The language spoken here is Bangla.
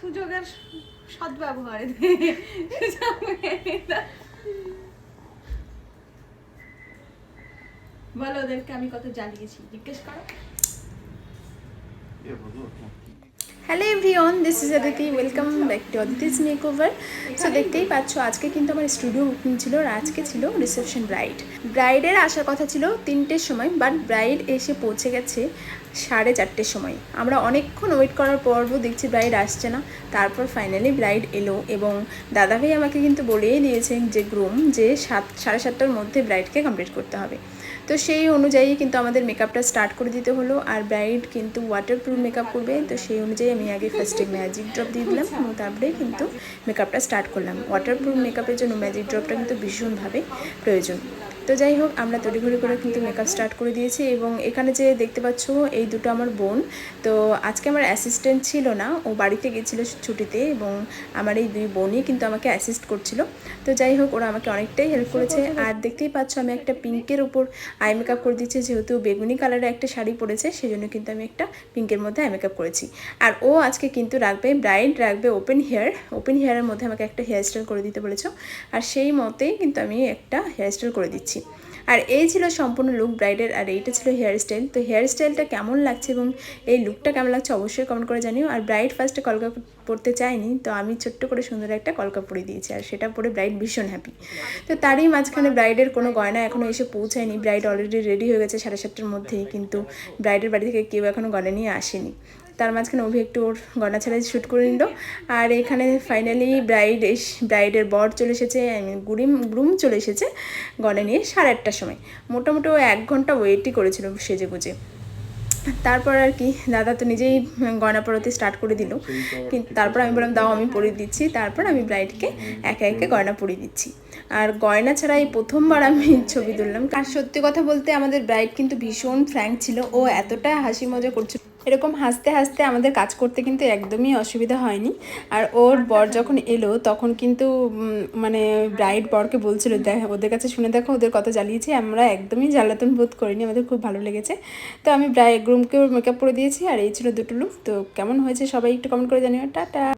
সুযোগের সদ্ব্যবহার। বলো ওদেরকে আমি কত জ্বালিয়েছি, জিজ্ঞেস করো। Hello everyone, this is Aditi. Welcome back to Aditi's makeover. So দেখতেই পাচ্ছ আজকে কিন্তু আমার স্টুডিও বুকিং ছিল আর আজকে ছিল রিসেপশন। ব্রাইডের আসার কথা ছিল 3টের সময়, বাট ব্রাইড এসে পৌঁছে গেছে 4:30 সময়। আমরা অনেকক্ষণ ওয়েট করার পরও দেখছি ব্রাইড আসছে না। তারপর ফাইনালি ব্রাইড এলো এবং দাদাভাই আমাকে কিন্তু বলেই দিয়েছেন যে গ্রুম যে 7:30টার মধ্যে ব্রাইডকে কমপ্লিট করতে হবে। তো সেই অনুযায়ী কিন্তু আমাদের মেকআপটা স্টার্ট করে দিতে হলো। আর ব্রাইড কিন্তু ওয়াটারপ্রুফ মেকআপ করবে, তো সেই অনুযায়ী আমি আগে ফার্স্টে ম্যাজিক ড্রপ দিয়ে দিলাম এবং তারপরে কিন্তু মেকআপটা স্টার্ট করলাম। ওয়াটারপ্রুফ মেকআপের জন্য ম্যাজিক ড্রপটা কিন্তু ভীষণভাবে প্রয়োজন। তো যাই হোক, আমরা তড়িঘড়ি করে কিন্তু মেকআপ স্টার্ট করে দিয়েছি এবং এখানে যে দেখতে পাচ্ছ এই দুটো আমার বোন। তো আজকে আমার অ্যাসিস্ট্যান্ট ছিল না, ও বাড়িতে গেছিলো ছুটিতে এবং আমার এই দুই বোনই কিন্তু আমাকে অ্যাসিস্ট করছিল। তো যাই হোক, ওরা আমাকে অনেকটাই হেল্প করেছে। আর দেখতেই পাচ্ছ আমি একটা পিঙ্কের উপর আই মেকআপ করে দিচ্ছি, যেহেতু বেগুনি কালারের একটা শাড়ি পরেছে সেই জন্য কিন্তু আমি একটা পিঙ্কের মধ্যে আই মেকআপ করেছি। আর ও আজকে কিন্তু ব্রাইড রাখবে ওপেন হেয়ারের মধ্যে আমাকে একটা হেয়ার স্টাইল করে দিতে বলেছো, আর সেই মতেই কিন্তু আমি একটা হেয়ার স্টাইল করে দিচ্ছি। আর এই ছিল সম্পূর্ণ লুক ব্রাইডের, আর এইটা ছিল হেয়ার স্টাইল। তো হেয়ার স্টাইলটা কেমন লাগছে এবং এই লুকটা কেমন লাগছে অবশ্যই কমেন্ট করে জানিও। আর ব্রাইড ফার্স্টে কলকা পরতে চায়নি, তো আমি ছোট্ট করে সুন্দর একটা কলকা পরে দিয়েছি আর সেটা পরে ব্রাইড ভীষণ হ্যাপি। তো তারই মাঝখানে ব্রাইডের কোনো গয়না এখনও এসে পৌঁছায়নি। ব্রাইড অলরেডি রেডি হয়ে গেছে 7:30টার মধ্যেই, কিন্তু ব্রাইডের বাড়ি থেকে কেউ এখনও গয়না নিয়ে আসেনি। তার মাঝখানে অভি একটু ওর গয়না ছাড়াই শ্যুট করে নিল। আর এখানে ফাইনালি ব্রাইডের বর চলে এসেছে, গ্রুম চলে এসেছে গয়না নিয়ে 8:30টার সময়। মোটামুটি ও 1 ঘন্টা ওয়েটই করেছিল সেজে গুজে। তারপর আর কি দাদা তো নিজেই গয়না পরাতে স্টার্ট করে দিল, কিন্তু তারপর আমি বললাম দাও আমি পরিয়ে দিচ্ছি। তারপর আমি ব্রাইডকে একে একে গয়না পরিয়ে দিচ্ছি। আর গয়না ছাড়া এই প্রথমবার আমি ছবি তুললাম। আর সত্যি কথা বলতে আমাদের ব্রাইড কিন্তু ভীষণ ফ্র্যাঙ্ক ছিল, ও এতটা হাসি মজা করছিল। এরকম হাসতে হাসতে আমাদের কাজ করতে কিন্তু একদমই অসুবিধা হয়নি। আর ওর বর যখন এলো তখন কিন্তু মানে ব্রাইড বরকে বলছিল ওদের কাছে শুনে দেখো ওদের কত জ্বালিয়েছে, আমরা একদমই জ্বালাতন বোধ করিনি, আমাদের খুব ভালো লেগেছে। তো আমি গ্রুমকেও মেকআপ করে দিয়েছি। আর এই ছিল দুটো লুক। তো কেমন হয়েছে সবাই একটু কমেন্ট করে জানিও। টাটা।